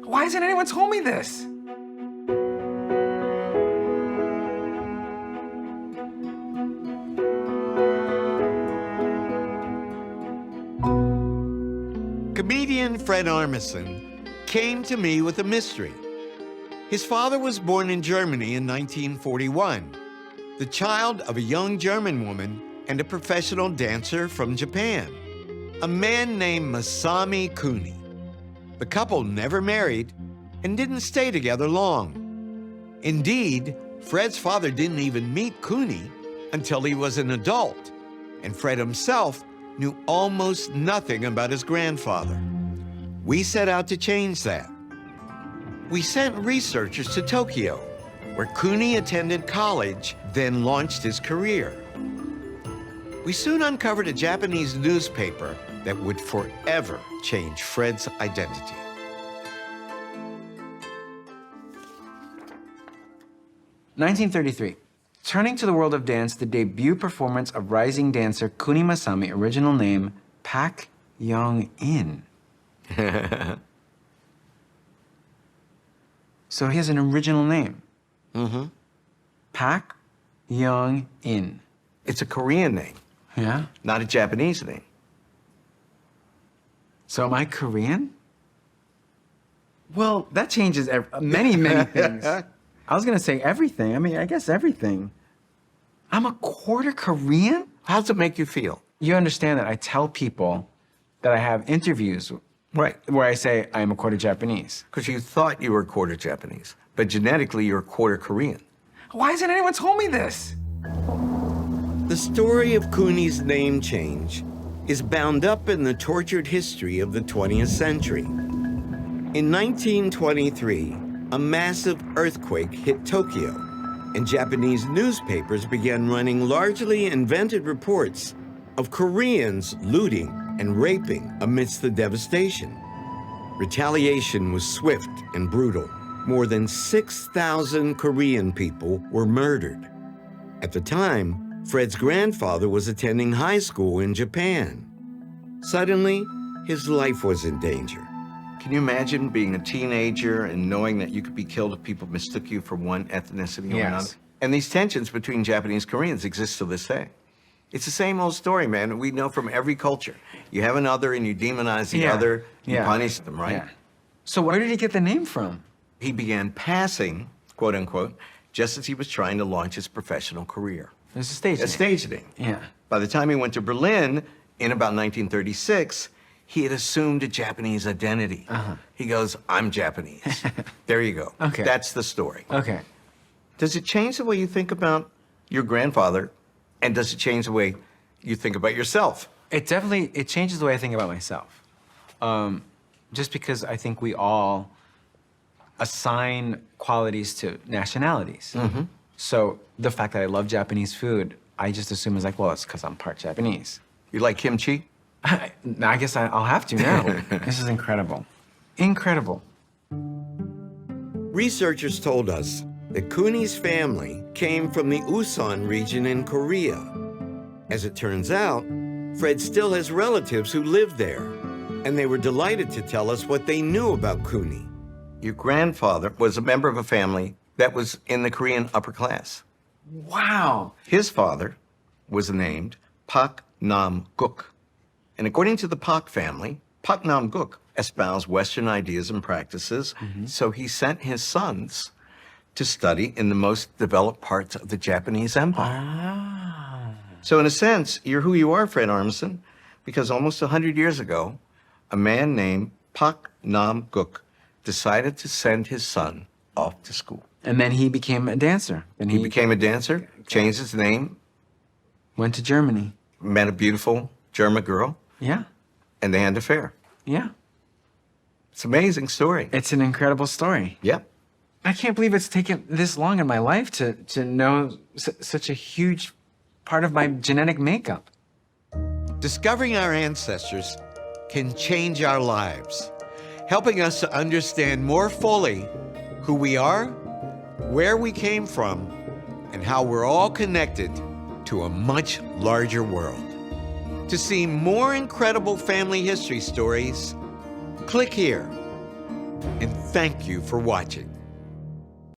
Why hasn't anyone told me this? Comedian Fred Armisen came to me with a mystery. His father was born in Germany in 1941, the child of a young German woman and a professional dancer from Japan, a man named Masami Kuni. The couple never married and didn't stay together long. Indeed, Fred's father didn't even meet Kuni until he was an adult, and Fred himself knew almost nothing about his grandfather. We set out to change that. We sent researchers to Tokyo, where Kuni attended college, then launched his career. We soon uncovered a Japanese newspaper that would forever change Fred's identity. "1933. Turning to the world of dance, the debut performance of rising dancer Kuni Masami, original name Pak Young-in." So he has an original name. Mm-hmm. Pak Young-in. It's a Korean name, Yeah? not a Japanese name. So am I Korean? Well, that changes many, many things. I was gonna say everything. I mean, I guess everything. I'm a quarter Korean? How does it make you feel? You understand that I tell people that I have interviews Right. where I say I am a quarter Japanese. Because you thought you were quarter Japanese, but genetically you're quarter Korean. Why hasn't anyone told me this? The story of Kuni's name change is bound up in the tortured history of the 20th century. In 1923, a massive earthquake hit Tokyo, and Japanese newspapers began running largely invented reports of Koreans looting and raping amidst the devastation. Retaliation was swift and brutal. More than 6,000 Korean people were murdered. At the time, Fred's grandfather was attending high school in Japan. Suddenly, his life was in danger. Can you imagine being a teenager and knowing that you could be killed if people mistook you for one ethnicity or Yes. another? And these tensions between Japanese and Koreans exist to this day. It's the same old story, man. We know from every culture. You have an other and you demonize the Yeah. other, you Yeah. punish them, right? Yeah. So where did he get the name from? He began passing, quote unquote, just as he was trying to launch his professional career. There's a stage A name. stage name. Yeah. By the time he went to Berlin in about 1936, he had assumed a Japanese identity. He goes, I'm Japanese. There you go. Okay. That's the story. Okay. Does it change the way you think about your grandfather? And does it change the way you think about yourself? It changes the way I think about myself. Just because I think we all assign qualities to nationalities. So the fact that I love Japanese food, I just assume is like, well, it's because I'm part Japanese. You like kimchi? I guess I'll have to now. This is incredible. Incredible. Researchers told us that Kuni's family came from the Usan region in Korea. As it turns out, Fred still has relatives who live there, and they were delighted to tell us what they knew about Kuni. Your grandfather was a member of a family that was in the Korean upper class. Wow. His father was named Pak Nam-guk. And according to the Pak family, Pak Nam-guk espoused Western ideas and practices, so he sent his sons to study in the most developed parts of the Japanese Empire. Ah. So in a sense, you're who you are, Fred Armisen, because almost 100 years ago, a man named Pak Nam-guk decided to send his son off to school. And then he became a dancer. And He became a dancer, changed his name, went to Germany. met a beautiful German girl, Yeah. and they had an affair. Yeah. It's an amazing story. It's an incredible story. Yep. I can't believe it's taken this long in my life to know such a huge part of my genetic makeup. Discovering our ancestors can change our lives, helping us to understand more fully who we are, where we came from, and how we're all connected to a much larger world. To see more incredible family history stories, click here. And Thank you for watching.